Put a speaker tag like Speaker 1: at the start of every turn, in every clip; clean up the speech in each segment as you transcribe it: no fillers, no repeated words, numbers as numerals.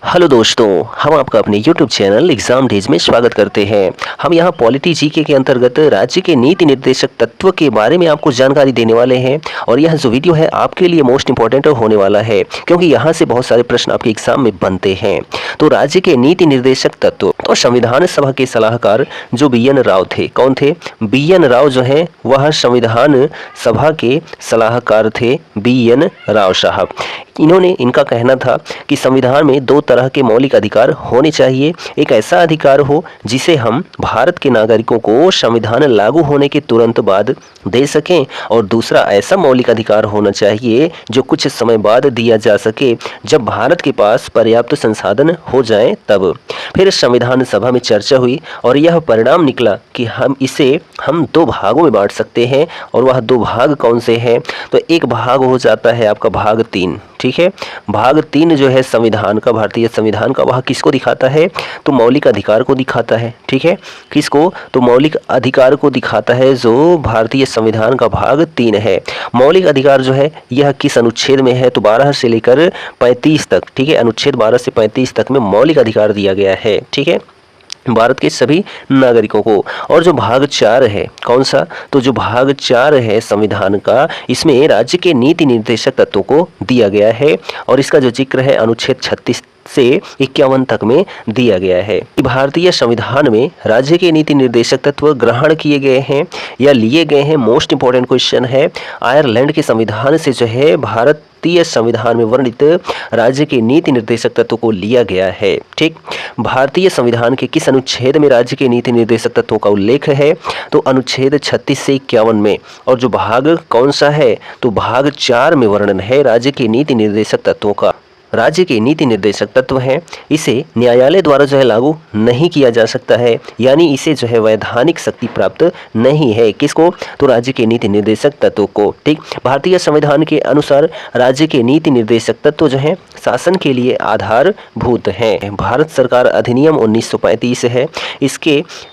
Speaker 1: Hello दोस्तों, हम आपका अपने YouTube चैनल एग्जाम डेज में स्वागत करते हैं। हम यहाँ पॉलिटी जीके के अंतर्गत राज्य के नीति निर्देशक तत्व के बारे में आपको जानकारी देने वाले हैं और यह जो वीडियो है आपके लिए मोस्ट इंपॉर्टेंट होने वाला है क्योंकि यहाँ से बहुत सारे प्रश्न आपके एग्जाम में बनते हैं। तो राज्य के नीति निर्देशक तत्व तो संविधान सभा के सलाहकार जो BN राव थे, कौन थे? BN राव जो है वह संविधान सभा के सलाहकार थे, BN राव साहब। इनका कहना था कि संविधान में दो तरह के मौलिक अधिकार होने चाहिए। एक ऐसा अधिकार हो जिसे हम भारत के नागरिकों को संविधान लागू होने के तुरंत बाद दे सकें और दूसरा ऐसा मौलिक अधिकार होना चाहिए जो कुछ समय बाद दिया जा सके जब भारत के पास पर्याप्त संसाधन हो जाएं तब। फिर संविधान सभा में चर्चा हुई और यह परिणाम निकला कि हम दो भागों में बांट सकते हैं और वह दो भाग कौन से हैं? तो एक भाग हो जाता है आपका भाग 3, ठीक है। भाग 3 जो है संविधान का, भारतीय संविधान का, वह किसको दिखाता है? तो मौलिक अधिकार को दिखाता है, ठीक है। किसको? तो मौलिक अधिकार को दिखाता है जो भारतीय संविधान का भाग 3 है। मौलिक अधिकार जो है यह किस अनुच्छेद में है? तो 12 से लेकर 35 तक, ठीक है। अनुच्छेद 12 से 35 तक में मौलिक अधिकार दिया गया है, ठीक है, भारत के सभी नागरिकों को। और जो भाग 4 है, कौन सा? तो जो भाग 4 है संविधान का, इसमें राज्य के नीति निर्देशक तत्वों को दिया गया है और इसका जो जिक्र है अनुच्छेद 36 से 51 तक में दिया गया है। भारतीय संविधान में राज्य के नीति निर्देशक तत्व ग्रहण किए गए हैं या लिए गए हैं। मोस्ट इंपॉर्टेंट क्वेश्चन है। आयरलैंड के संविधान से जो है भारतीय संविधान में वर्णित राज्य के नीति निर्देशक तत्व को लिया गया है, ठीक। भारतीय संविधान के किस अनुच्छेद में राज्य के नीति निर्देशक तत्वों का उल्लेख है? तो अनुच्छेद 36 से 51 में। और जो भाग कौन सा है? तो भाग 4 में वर्णन है राज्य के नीति निर्देशक तत्वों का। राज्य के नीति निर्देशक तत्व है, इसे न्यायालय द्वारा जो है लागू नहीं किया जा सकता है, यानी इसे जो है वैधानिक शक्ति प्राप्त नहीं है। किसको? तो राज्य के नीति निर्देशक तत्व को, ठीक। भारतीय संविधान के अनुसार राज्य के नीति निर्देशक तत्व जो है शासन के लिए आधारभूत हैं। भारत सरकार अधिनियम 1935 है।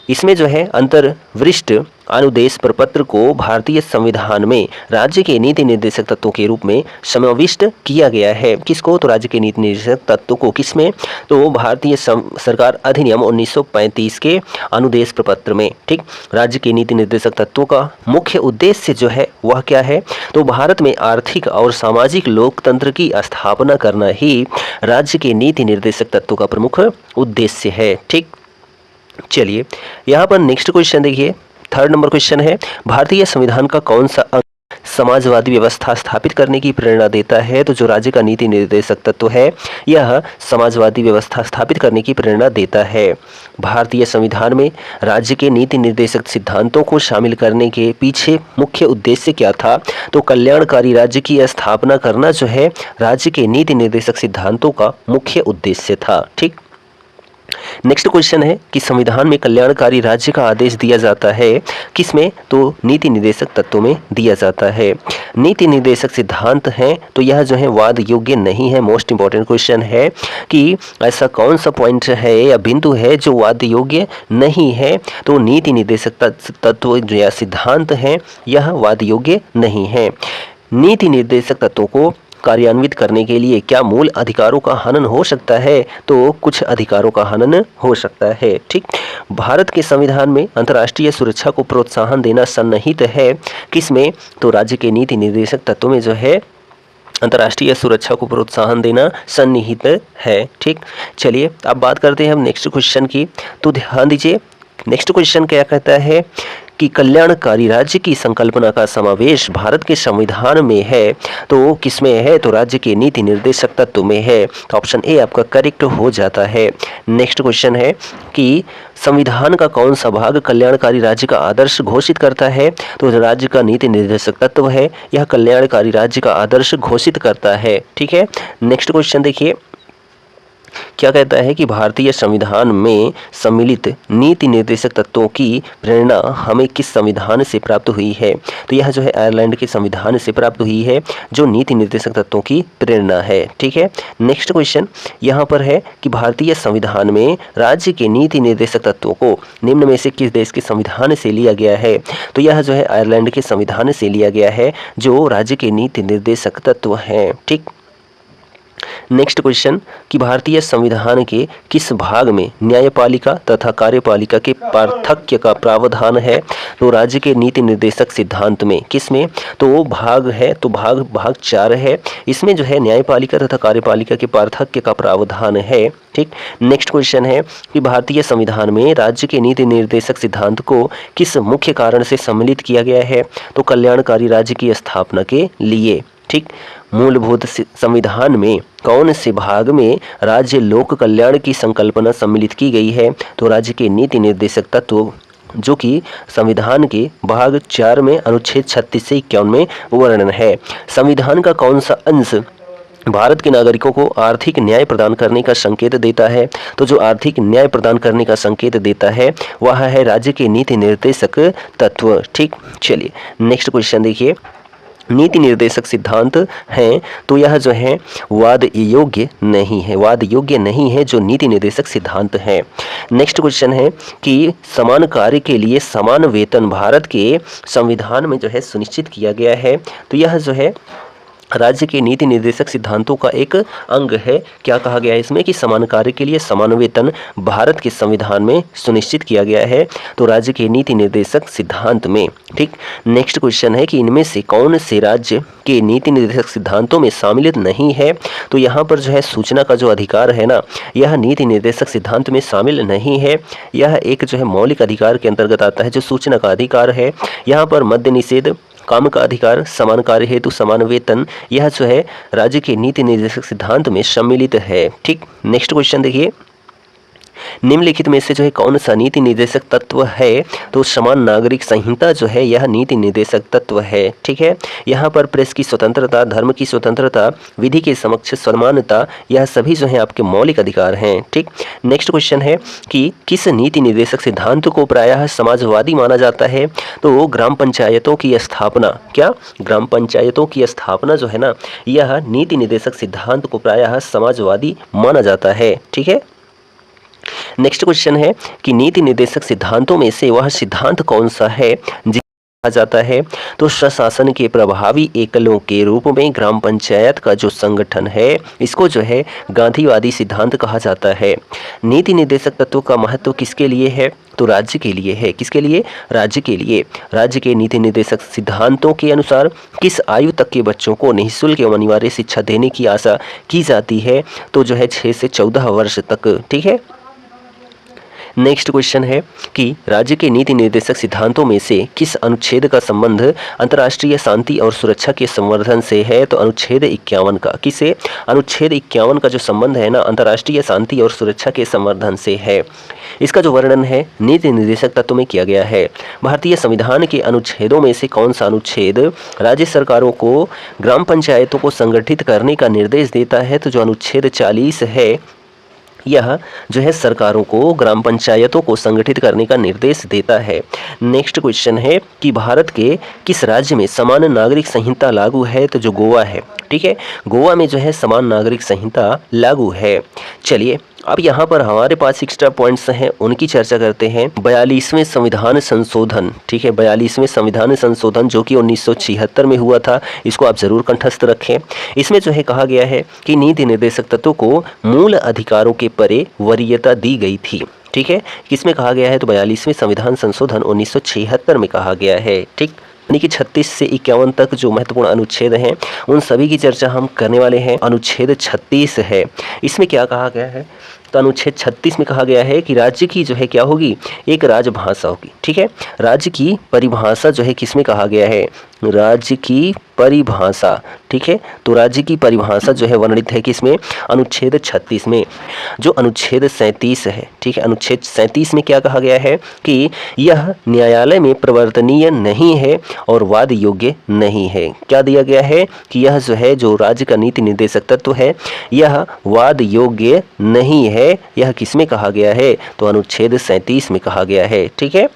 Speaker 1: इसमें जो है अंतर्वृष्ट अनुदेश प्रपत्र को भारतीय संविधान में राज्य के नीति निर्देशक तत्वों के रूप में समाविष्ट किया गया है। किसको? तो राज्य के नीति निर्देशक तत्वों को। किसमें? तो भारतीय सरकार अधिनियम 1935 के अनुदेश प्रपत्र में, ठीक। राज्य के नीति निर्देशक तत्वों का मुख्य उद्देश्य जो है वह क्या है? तो भारत में आर्थिक और सामाजिक लोकतंत्र की स्थापना करना ही राज्य के नीति निर्देशक तत्वों का प्रमुख उद्देश्य है, ठीक। चलिए यहाँ पर नेक्स्ट क्वेश्चन देखिए, 3rd नंबर क्वेश्चन है, भारतीय संविधान का कौन सा अंग समाजवादी व्यवस्था स्थापित करने की प्रेरणा देता है? तो जो राज्य का नीति निर्देशक तत्व है यह समाजवादी व्यवस्था स्थापित करने की प्रेरणा देता है। भारतीय संविधान में राज्य के नीति निर्देशक सिद्धांतों को शामिल करने के पीछे मुख्य उद्देश्य क्या था? तो कल्याणकारी राज्य की स्थापना करना जो है राज्य के नीति निर्देशक सिद्धांतों का मुख्य उद्देश्य था, ठीक। नेक्स्ट क्वेश्चन है कि संविधान में कल्याणकारी राज्य का आदेश दिया जाता है किसमें? तो नीति निर्देशक तत्वों में दिया जाता है। नीति निर्देशक सिद्धांत हैं तो यह जो है वाद योग्य नहीं है। मोस्ट इंपॉर्टेंट क्वेश्चन है कि ऐसा कौन सा पॉइंट है या बिंदु है जो वाद योग्य नहीं है? तो नीति निर्देशक तत्व जो या सिद्धांत हैं यह वाद योग्य नहीं है। नीति निर्देशक तत्वों को कार्यान्वित करने के लिए क्या मूल अधिकारों का हनन हो सकता है? तो कुछ अधिकारों का हनन हो सकता है, ठीक। भारत के संविधान में अंतर्राष्ट्रीय सुरक्षा को प्रोत्साहन देना सन्निहित है किसमें? तो राज्य के नीति निर्देशक तत्वों में जो है अंतर्राष्ट्रीय सुरक्षा को प्रोत्साहन देना सन्निहित है, ठीक। चलिए अब बात करते हैं हम नेक्स्ट क्वेश्चन की। तो ध्यान दीजिए, नेक्स्ट क्वेश्चन क्या कहता है कि कल्याणकारी राज्य की संकल्पना का समावेश भारत के संविधान में है तो किसमें है? तो राज्य के नीति निर्देशक तत्व में है। तो ऑप्शन ए आपका करेक्ट हो जाता है। नेक्स्ट क्वेश्चन है कि संविधान का कौन सा भाग कल्याणकारी राज्य का आदर्श घोषित करता है? तो राज्य का नीति निर्देशक तत्व है, यह कल्याणकारी राज्य का आदर्श घोषित करता है, ठीक है। नेक्स्ट क्वेश्चन देखिए, क्या कहता है कि भारतीय संविधान में सम्मिलित नीति निर्देशक तत्वों की प्रेरणा हमें किस संविधान से प्राप्त हुई है? तो यह जो है आयरलैंड के संविधान से प्राप्त हुई है जो नीति निर्देशक तत्वों की प्रेरणा है, ठीक है। नेक्स्ट क्वेश्चन यहाँ पर है कि भारतीय संविधान में राज्य के नीति निर्देशक तत्वों को निम्न में से किस देश के संविधान से लिया गया है? तो यह जो है आयरलैंड के संविधान से लिया गया है जो राज्य के नीति निर्देशक तत्व हैं, ठीक। नेक्स्ट क्वेश्चन कि भारतीय संविधान के किस भाग में न्यायपालिका तथा कार्यपालिका के पार्थक्य का प्रावधान है? तो राज्य के नीति निर्देशक सिद्धांत में किस में? तो वो भाग है, तो भाग 4 है। इसमें जो है न्यायपालिका तथा कार्यपालिका के पार्थक्य का प्रावधान है। ठीक। नेक्स्ट क्वेश्चन है कि भारतीय संविधान में राज्य के नीति निर्देशक सिद्धांत को किस मुख्य कारण से सम्मिलित किया गया है? तो कल्याणकारी राज्य की स्थापना के लिए। ठीक। मूलभूत संविधान में कौन से भाग में राज्य लोक कल्याण की संकल्पना सम्मिलित की गई है? तो राज्य के नीति निर्देशक तत्व, जो कि संविधान के भाग 4 में अनुच्छेद 36 से 51 में वर्णन है। संविधान का कौन सा अंश भारत के नागरिकों को आर्थिक न्याय प्रदान करने का संकेत देता है? तो जो आर्थिक न्याय प्रदान करने का संकेत देता है वह है राज्य के नीति निर्देशक तत्व। ठीक। चलिए नेक्स्ट क्वेश्चन देखिए। नीति निर्देशक सिद्धांत हैं तो यह जो है वाद योग्य नहीं है, वाद योग्य नहीं है जो नीति निर्देशक सिद्धांत है। नेक्स्ट क्वेश्चन है कि समान कार्य के लिए समान वेतन भारत के संविधान में जो है सुनिश्चित किया गया है। तो यह जो है राज्य के नीति निर्देशक सिद्धांतों का एक अंग है। क्या कहा गया है इसमें कि समान कार्य के लिए समान वेतन भारत के संविधान में सुनिश्चित किया गया है, तो राज्य के नीति निर्देशक सिद्धांत में। ठीक। नेक्स्ट क्वेश्चन है कि इनमें से कौन से राज्य के नीति निर्देशक सिद्धांतों में शामिल नहीं है? तो यहाँ पर जो है सूचना का जो अधिकार है ना, यह नीति निर्देशक सिद्धांत में शामिल नहीं है। यह एक जो है मौलिक अधिकार के अंतर्गत आता है जो सूचना का अधिकार है। यहाँ पर मद्य निषेध, काम का अधिकार, समान कार्य हेतु समान वेतन, यह जो है राज्य के नीति निर्देशक सिद्धांत में सम्मिलित है। ठीक। नेक्स्ट क्वेश्चन देखिए। निम्नलिखित में से जो है कौन सा नीति निर्देशक तत्व है? तो समान नागरिक संहिता जो है यह नीति निर्देशक तत्व है। ठीक है। यहाँ पर प्रेस की स्वतंत्रता, धर्म की स्वतंत्रता, विधि के समक्ष समानता, यह सभी जो है आपके मौलिक अधिकार हैं। ठीक। नेक्स्ट क्वेश्चन है कि किस नीति निर्देशक सिद्धांत को प्रायः समाजवादी माना जाता है? तो ग्राम पंचायतों की स्थापना, क्या ग्राम पंचायतों की स्थापना जो है ना, यह नीति निर्देशक सिद्धांत को प्रायः समाजवादी माना जाता है। ठीक है। नेक्स्ट क्वेश्चन है कि नीति निर्देशक सिद्धांतों में से वह सिद्धांत कौन सा है जिसे कहा जाता है? तो स्वशासन के प्रभावी एकलों के रूप में ग्राम पंचायत का जो संगठन है इसको जो है गांधीवादी सिद्धांत कहा जाता है। नीति निर्देशक तत्व का महत्व किसके लिए है? तो राज्य के लिए है। किसके लिए? राज्य के लिए। राज्य के नीति निर्देशक सिद्धांतों के अनुसार किस आयु तक के बच्चों को निःशुल्क एवं अनिवार्य शिक्षा देने की आशा की जाती है? तो जो है 6 से 14 वर्ष तक। ठीक है। नेक्स्ट क्वेश्चन है कि राज्य के नीति निर्देशक सिद्धांतों में से किस अनुच्छेद का संबंध अंतर्राष्ट्रीय शांति और सुरक्षा के संवर्धन से है? तो अनुच्छेद 51 का। किसे? अनुच्छेद 51 का जो संबंध है ना, अंतर्राष्ट्रीय शांति और सुरक्षा के संवर्धन से है। इसका जो वर्णन है नीति निर्देशक तत्व में किया गया है। भारतीय संविधान के अनुच्छेदों में से कौन सा अनुच्छेद राज्य सरकारों को ग्राम पंचायतों को संगठित करने का निर्देश देता है? तो जो अनुच्छेद 40 है यह जो है सरकारों को ग्राम पंचायतों को संगठित करने का निर्देश देता है। नेक्स्ट क्वेश्चन है कि भारत के किस राज्य में समान नागरिक संहिता लागू है? तो जो गोवा है। ठीक है। गोवा में जो है समान नागरिक संहिता लागू है। चलिए अब यहाँ पर हमारे पास एक्स्ट्रा पॉइंट्स हैं, उनकी चर्चा करते हैं। 42वें संविधान संशोधन। ठीक है। 42वें संविधान संशोधन जो कि 1976 में हुआ था, इसको आप जरूर कंठस्थ रखें। इसमें जो है कहा गया है कि नीति निर्देशक तत्वों को मूल अधिकारों के परे वरीयता दी गई थी। ठीक है। किसमें कहा गया है? तो 42वें संविधान संशोधन 1976 में कहा गया है। ठीक। यानी कि 36 से 51 तक जो महत्वपूर्ण अनुच्छेद हैं उन सभी की चर्चा हम करने वाले हैं। अनुच्छेद 36 है, इसमें क्या कहा गया है? तो अनुच्छेद 36 में कहा गया है कि राज्य की जो है क्या होगी? एक राजभाषा होगी। ठीक है। राज्य की परिभाषा जो है किसमें कहा गया है? राज्य की परिभाषा। ठीक है। तो राज्य की परिभाषा जो है वर्णित है किसमें? अनुच्छेद 36 में। जो अनुच्छेद 37 है। ठीक है। अनुच्छेद 37 में क्या कहा गया है कि यह न्यायालय में प्रवर्तनीय नहीं है और वाद योग्य नहीं है। क्या दिया गया है कि यह जो है जो राज्य का नीति निर्देशक तत्व है यह वाद योग्य नहीं है। यह किसमें कहा गया है? तो अनुच्छेद 37 में कहा गया है। ठीक है।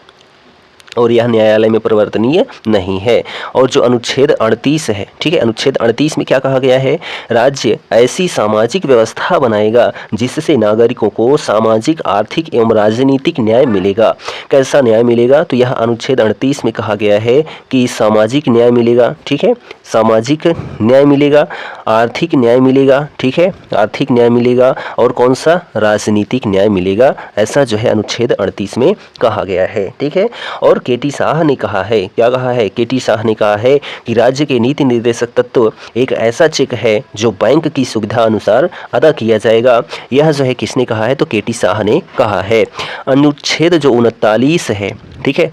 Speaker 1: और यह न्यायालय में परिवर्तनीय नहीं है। और जो अनुच्छेद 38 है। ठीक है। अनुच्छेद 38 में क्या कहा गया है? राज्य ऐसी सामाजिक व्यवस्था बनाएगा जिससे नागरिकों को सामाजिक, आर्थिक एवं राजनीतिक न्याय मिलेगा। कैसा न्याय मिलेगा? तो यह अनुच्छेद 38 में कहा गया है कि सामाजिक न्याय मिलेगा। ठीक है। सामाजिक न्याय मिलेगा, आर्थिक न्याय मिलेगा, ठीक है, आर्थिक न्याय मिलेगा, और कौन सा, राजनीतिक न्याय मिलेगा। ऐसा जो है अनुच्छेद 38 में कहा गया है, ठीक है। और केटी शाह ने कहा है, क्या कहा है, केटी शाह ने कहा है कि राज्य के नीति निर्देशक तत्व एक ऐसा चेक है जो बैंक की सुविधा अनुसार अदा किया जाएगा। यह जो है किसने कहा है, तो केटी शाह ने कहा है। अनुच्छेद जो 39 है, ठीक है,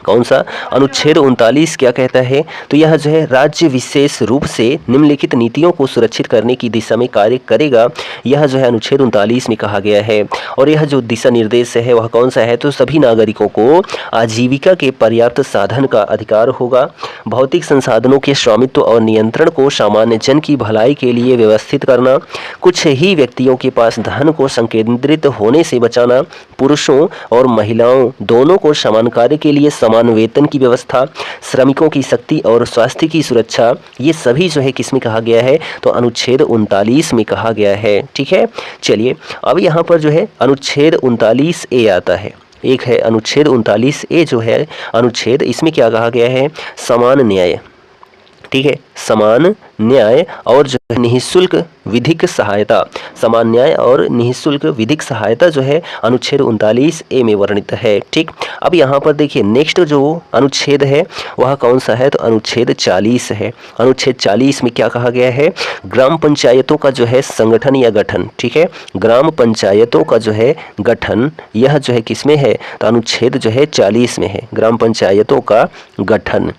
Speaker 1: कौन सा, अनुच्छेद 39 क्या कहता है, तो यह जो है राज्य विशेष रूप से निम्नलिखित नीतियों को सुरक्षित करने की दिशा में कार्य करेगा। यह जो है अनुच्छेद 39 में कहा गया है। और यह जो दिशा निर्देश है वह कौन सा है, तो सभी नागरिकों को आजीविका के पर्याप्त साधन का अधिकार होगा। भौतिक संसाधनों के स्वामित्व और नियंत्रण को सामान्य जन की भलाई के लिए व्यवस्थित करना, कुछ ही व्यक्तियों के पास धन को संकेंद्रित होने से बचाना, पुरुषों और महिलाओं दोनों को समान कार्य के लिए समान वेतन की व्यवस्था, श्रमिकों की शक्ति और स्वास्थ्य की सुरक्षा, ये सभी जो है किसमें कहा गया है, तो अनुच्छेद 39 में कहा गया है, ठीक है। चलिए अब यहाँ पर जो है अनुच्छेद 39A आता है। एक है अनुच्छेद 39A जो है अनुच्छेद, इसमें क्या कहा गया है, समान न्याय, ठीक है, समान न्याय और जो है निःशुल्क विधिक सहायता, समान न्याय और निःशुल्क विधिक सहायता जो है अनुच्छेद 39A में वर्णित है, ठीक। अब यहाँ पर देखिए नेक्स्ट जो अनुच्छेद है वह कौन सा है, तो अनुच्छेद 40 है। अनुच्छेद 40 में क्या कहा गया है, ग्राम पंचायतों का जो है संगठन या गठन, ठीक है, ग्राम पंचायतों का जो है गठन, यह जो है किसमें है, तो अनुच्छेद जो है 40 में है, ग्राम पंचायतों का गठन,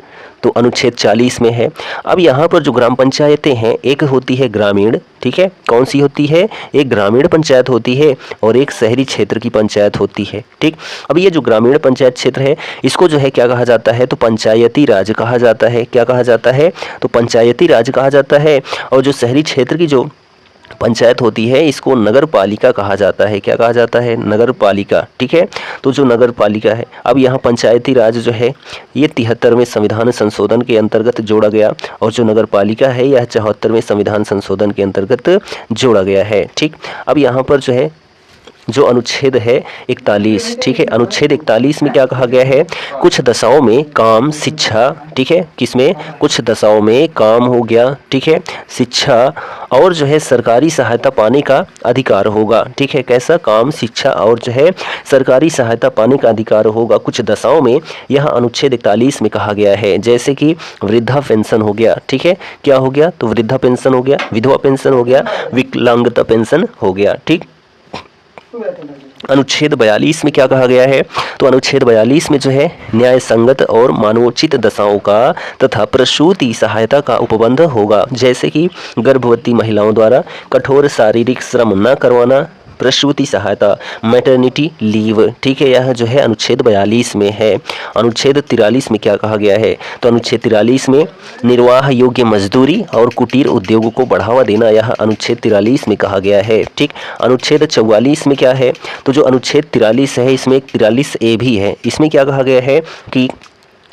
Speaker 1: तो अनुच्छेद 40 में है। अब यहाँ पर जो ग्राम पंचायतें हैं, एक होती है ग्रामीण, ठीक है, कौन सी होती है, एक ग्रामीण पंचायत होती है और एक शहरी क्षेत्र की पंचायत होती है, ठीक। अब ये जो ग्रामीण पंचायत क्षेत्र है इसको जो है क्या कहा जाता है, तो पंचायती राज कहा जाता है। क्या कहा जाता है, तो पंचायती राज कहा जाता है। और जो शहरी क्षेत्र की जो पंचायत होती है इसको नगर पालिका कहा जाता है। क्या कहा जाता है, नगर पालिका, ठीक है। तो जो नगर पालिका है, अब यहाँ पंचायती राज जो है ये 73वें संविधान संशोधन के अंतर्गत जोड़ा गया, और जो नगर पालिका है यह 74वें संविधान संशोधन के अंतर्गत जोड़ा गया है, ठीक। अब यहाँ पर जो है जो अनुच्छेद है 41, ठीक है, अनुच्छेद 41 में क्या कहा गया है, कुछ दशाओं में काम, शिक्षा, ठीक है, किसमें, कुछ दशाओं में काम हो गया, ठीक है, शिक्षा और जो है सरकारी सहायता पाने का अधिकार होगा, ठीक है, कैसा, काम, शिक्षा और जो है सरकारी सहायता पाने का अधिकार होगा कुछ दशाओं में, यह अनुच्छेद 41 में कहा गया है। जैसे कि वृद्धा पेंशन हो गया, ठीक है, क्या हो गया, तो वृद्धा पेंशन हो गया, विधवा पेंशन हो गया, विकलांगता पेंशन हो गया, ठीक। अनुच्छेद 42 में क्या कहा गया है, तो अनुच्छेद 42 में जो है न्याय संगत और मानवोचित दशाओं का तथा प्रसूति सहायता का उपबंध होगा। जैसे कि गर्भवती महिलाओं द्वारा कठोर शारीरिक श्रम न करवाना, प्रसूति सहायता, मैटरनिटी लीव, ठीक है, यह जो है अनुच्छेद 42 में है। अनुच्छेद 43 में क्या कहा गया है, तो अनुच्छेद 43 में निर्वाह योग्य मजदूरी और कुटीर उद्योगों को बढ़ावा देना, यह अनुच्छेद 43 में कहा गया है, ठीक। अनुच्छेद 44 में क्या है, तो जो अनुच्छेद 43 है इसमें 43A भी है। इसमें क्या कहा गया है कि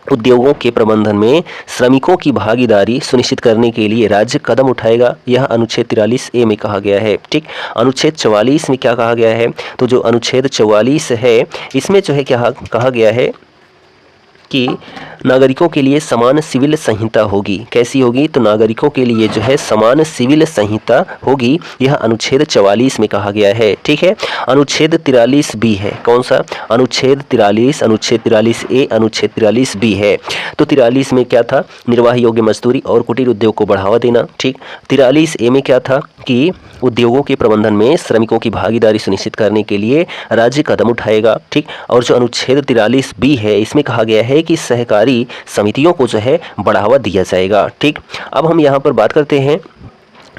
Speaker 1: उद्योगों के प्रबंधन में श्रमिकों की भागीदारी सुनिश्चित करने के लिए राज्य कदम उठाएगा, यह अनुच्छेद 43A में कहा गया है, ठीक। अनुच्छेद 44 में क्या कहा गया है, तो जो अनुच्छेद 44 है इसमें जो है क्या कहा गया है कि नागरिकों के लिए समान सिविल संहिता होगी। कैसी होगी, तो नागरिकों के लिए जो है समान सिविल संहिता होगी, यह अनुच्छेद 44 में कहा गया है, ठीक है। अनुच्छेद 43B है, कौन सा, अनुच्छेद 43, अनुच्छेद 43A, अनुच्छेद 43B है। तो 43 में क्या था, निर्वाह योग्य मजदूरी और कुटीर उद्योग को बढ़ावा देना, ठीक। 43A में क्या था कि उद्योगों के प्रबंधन में श्रमिकों की भागीदारी सुनिश्चित करने के लिए राज्य कदम उठाएगा, ठीक। और जो अनुच्छेद 43B है इसमें कहा गया है कि सहकारी समितियों को जो है बढ़ावा दिया जाएगा, ठीक। अब हम यहाँ पर बात करते हैं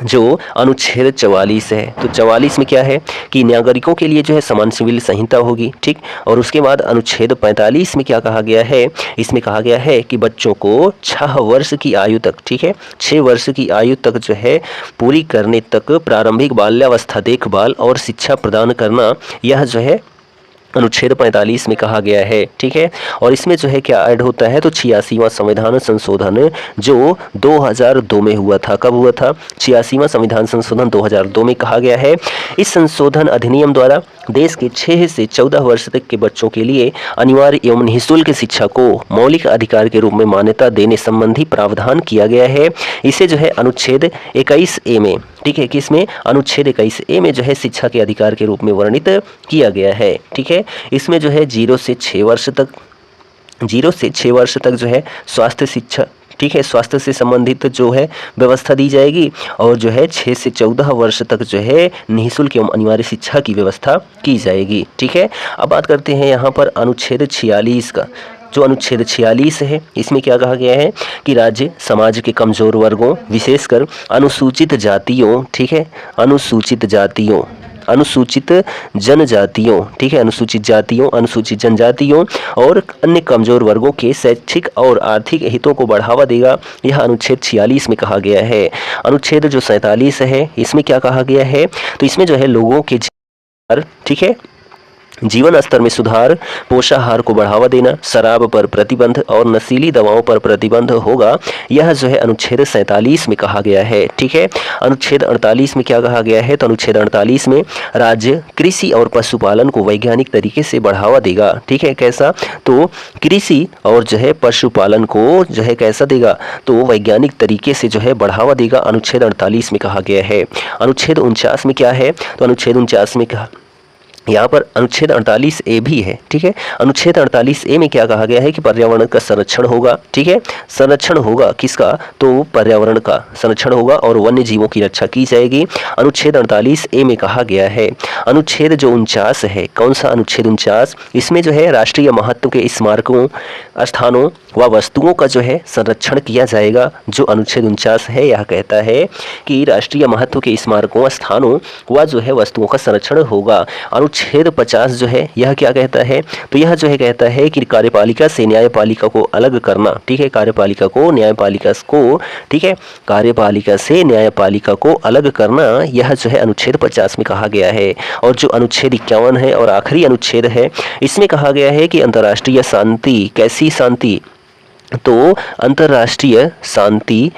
Speaker 1: जो अनुच्छेद 44 है। तो 44 में क्या है कि नागरिकों के लिए जो है समान सिविल संहिता होगी, ठीक। और उसके बाद अनुच्छेद 45 में क्या कहा गया है, इसमें कहा गया है कि बच्चों को 6 वर्ष की आयु तक, ठीक है, 6 वर्ष की आयु तक जो है पूरी करने तक प्रारंभिक बाल्यावस्था देखभाल और शिक्षा प्रदान करना, यह जो है अनुच्छेद 45 में कहा गया है, ठीक है। और इसमें जो है क्या ऐड होता है, तो 86वां संविधान संशोधन जो 2002 में हुआ था। कब हुआ था, 86वां संविधान संशोधन 2002 में कहा गया है। इस संशोधन अधिनियम द्वारा देश के 6 से 14 वर्ष तक के बच्चों के लिए अनिवार्य एवं निःशुल्क शिक्षा को मौलिक अधिकार के रूप में मान्यता देने संबंधी प्रावधान किया गया है। इसे जो है अनुच्छेद 21A में, ठीक है, किसमें, अनुच्छेद 21A में जो है शिक्षा के अधिकार के रूप में वर्णित किया गया है। ठीक है, इसमें जो है 0 से 6 वर्ष तक जो है स्वास्थ्य शिक्षा, ठीक है, स्वास्थ्य से संबंधित जो है व्यवस्था दी जाएगी, और जो है 6 से 14 वर्ष तक जो है निःशुल्क एवं अनिवार्य शिक्षा की व्यवस्था की जाएगी। ठीक है, अब बात करते हैं यहाँ पर अनुच्छेद 46 का। जो अनुच्छेद 46 है, इसमें क्या कहा गया है कि राज्य समाज के कमजोर वर्गों, विशेषकर अनुसूचित जातियों, ठीक है, अनुसूचित जातियों, अनुसूचित जनजातियों, ठीक है, अनुसूचित जातियों, अनुसूचित जनजातियों और अन्य कमजोर वर्गों के शैक्षिक और आर्थिक हितों को बढ़ावा देगा। यह अनुच्छेद 46 में कहा गया है। अनुच्छेद जो 47 है, इसमें क्या कहा गया है, तो इसमें जो है लोगों के, ठीक है, जीवन स्तर में सुधार, पोषाहार को बढ़ावा देना, शराब पर प्रतिबंध और नशीली दवाओं पर प्रतिबंध होगा। यह जो है अनुच्छेद 47 में कहा गया है। ठीक है, अनुच्छेद 48 में क्या कहा गया है, तो अनुच्छेद 48 में राज्य कृषि और पशुपालन को वैज्ञानिक तरीके से बढ़ावा देगा। ठीक है, कैसा, तो कृषि और जो है पशुपालन को जो है कैसा देगा, तो वैज्ञानिक तरीके से जो है बढ़ावा देगा। अनुच्छेद 48 में कहा गया है। अनुच्छेद 49 में क्या है, तो अनुच्छेद 49 में कहा, यहाँ पर अनुच्छेद 48A भी है। ठीक है, अनुच्छेद 48A में क्या कहा गया है कि पर्यावरण का संरक्षण होगा। ठीक है, संरक्षण होगा किसका, तो पर्यावरण का संरक्षण होगा और वन्य जीवों की रक्षा की जाएगी। अनुच्छेद 48A में कहा गया है। अनुच्छेद जो 49 है, कौन सा अनुच्छेद 49, इसमें जो है राष्ट्रीय महत्व के स्मारकों, स्थानों व वस्तुओं का जो है संरक्षण किया जाएगा। जो अनुच्छेद 49 है, यह कहता है कि राष्ट्रीय महत्व के स्मारकों, स्थानों व जो है वस्तुओं का संरक्षण होगा। अनुच्छेद 50 जो है, यह क्या कहता है, तो यह जो है कहता है कि कार्यपालिका से न्यायपालिका को अलग करना। ठीक है, कार्यपालिका को न्यायपालिका को, ठीक है, कार्यपालिका से न्यायपालिका को अलग करना, यह जो है अनुच्छेद 50 में कहा गया है। और जो अनुच्छेद 51 है और आखिरी अनुच्छेद है, इसमें कहा गया है कि अंतर्राष्ट्रीय शांति, कैसी शांति, तो अंतर्राष्ट्रीय शांति,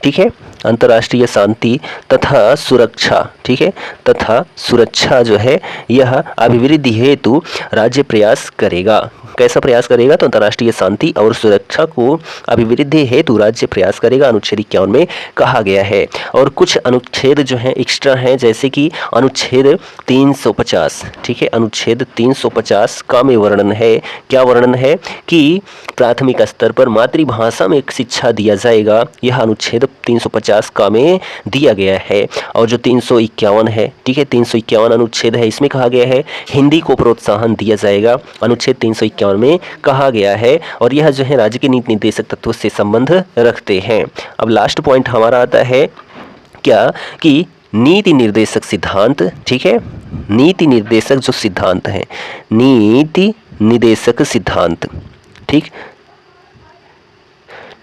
Speaker 1: ठीक है, अंतर्राष्ट्रीय शांति तथा सुरक्षा, ठीक है, तथा सुरक्षा जो है यह अभिवृद्धि हेतु राज्य प्रयास करेगा। कैसा प्रयास करेगा, तो अंतर्राष्ट्रीय शांति और सुरक्षा को अभिवृद्धि हेतु राज्य प्रयास करेगा, अनुच्छेद 51 में कहा गया है। और कुछ अनुच्छेद जो हैं एक्स्ट्रा हैं, जैसे कि अनुच्छेद 350, ठीक है, अनुच्छेद 350 का में वर्णन है, क्या वर्णन है कि प्राथमिक स्तर पर मातृभाषा में शिक्षा दिया जाएगा। यह अनुच्छेद 350 का में दिया गया है। और जो 351 है, ठीक है, 351 अनुच्छेद है, इसमें कहा गया है हिंदी को प्रोत्साहन दिया जाएगा, अनुच्छेद 351 में कहा गया है। और यह जो है राज्य के नीति निर्देशक तत्वों से संबंध रखते हैं। अब लास्ट पॉइंट हमारा आता है क्या, कि नीति निर्देशक सिद्धांत, ठीक है, नीति निर्देशक जो सिद्धांत है, नीति निर्देशक सिद्धांत, ठीक,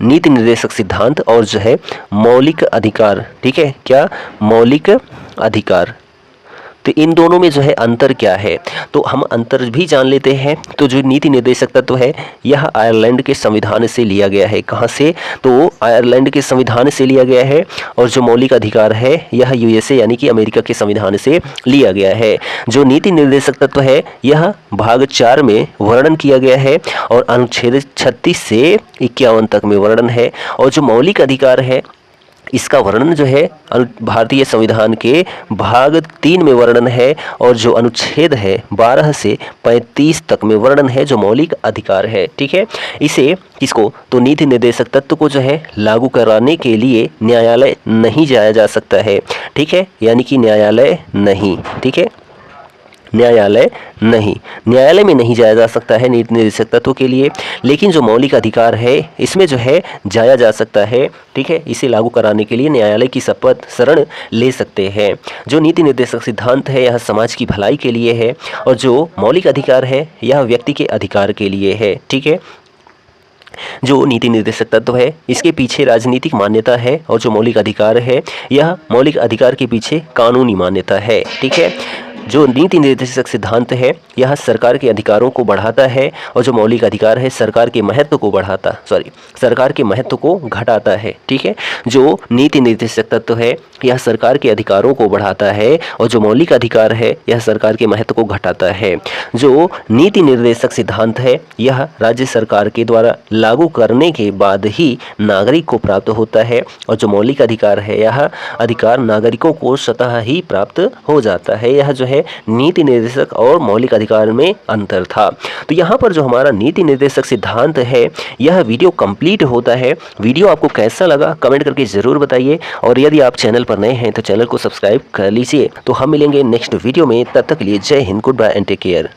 Speaker 1: नीति निर्देशक सिद्धांत और जो है मौलिक अधिकार, ठीक है, क्या, मौलिक अधिकार, तो इन दोनों में जो है अंतर क्या है, तो हम अंतर भी जान लेते हैं। तो जो नीति निर्देशक तत्व है, यह आयरलैंड के संविधान से लिया गया है। कहाँ से, तो आयरलैंड के संविधान से लिया गया है। और जो मौलिक अधिकार है, यह यूएसए यानी कि अमेरिका के संविधान से लिया गया है। जो नीति निर्देशक तत्व है, यह भाग 4 में वर्णन किया गया है और अनुच्छेद 36 से 51 तक में वर्णन है। और जो मौलिक अधिकार है, इसका वर्णन जो है भारतीय संविधान के भाग 3 में वर्णन है। और जो अनुच्छेद है 12 से 35 तक में वर्णन है जो मौलिक अधिकार है। ठीक है, इसे किसको, तो नीति निर्देशक तत्व को जो है लागू कराने के लिए न्यायालय नहीं जाया जा सकता है। ठीक है, यानी कि न्यायालय नहीं, ठीक है, न्यायालय नहीं, न्यायालय में नहीं जाया जा सकता है नीति निर्देशक तत्व के लिए। लेकिन जो मौलिक अधिकार है, इसमें जो है जाया जा सकता है। ठीक है, इसे लागू कराने के लिए न्यायालय की शरण ले सकते हैं। जो नीति निर्देशक सिद्धांत है, यह समाज की भलाई के लिए है। और जो मौलिक अधिकार है, यह व्यक्ति के अधिकार के लिए है। ठीक है, जो नीति निर्देशक तत्व है, इसके पीछे राजनीतिक मान्यता है। और जो मौलिक अधिकार है, यह मौलिक अधिकार के पीछे कानूनी मान्यता है। ठीक है, जो नीति निर्देशक सिद्धांत है यह सरकार के अधिकारों को बढ़ाता है और जो मौलिक अधिकार है सरकार के महत्व को सरकार के महत्व को घटाता है। ठीक है, जो नीति निर्देशक तत्व है यह सरकार के अधिकारों को बढ़ाता है और जो मौलिक अधिकार है यह सरकार के महत्व को घटाता है। जो नीति निर्देशक सिद्धांत है यह राज्य सरकार के द्वारा लागू करने के बाद ही नागरिक को प्राप्त होता है और जो मौलिक अधिकार है यह अधिकार नागरिकों को स्वतः ही प्राप्त हो जाता है। यह जो है नीति निर्देशक और मौलिक अधिकार में अंतर था। तो यहाँ पर जो हमारा नीति निर्देशक सिद्धांत है यह वीडियो कंप्लीट होता है। वीडियो आपको कैसा लगा कमेंट करके ज़रूर बताइए और यदि आप चैनल पर नए हैं तो चैनल को सब्सक्राइब कर लीजिए। तो हम मिलेंगे नेक्स्ट वीडियो में, तब तक के लिए जय हिंद, good bye and take care.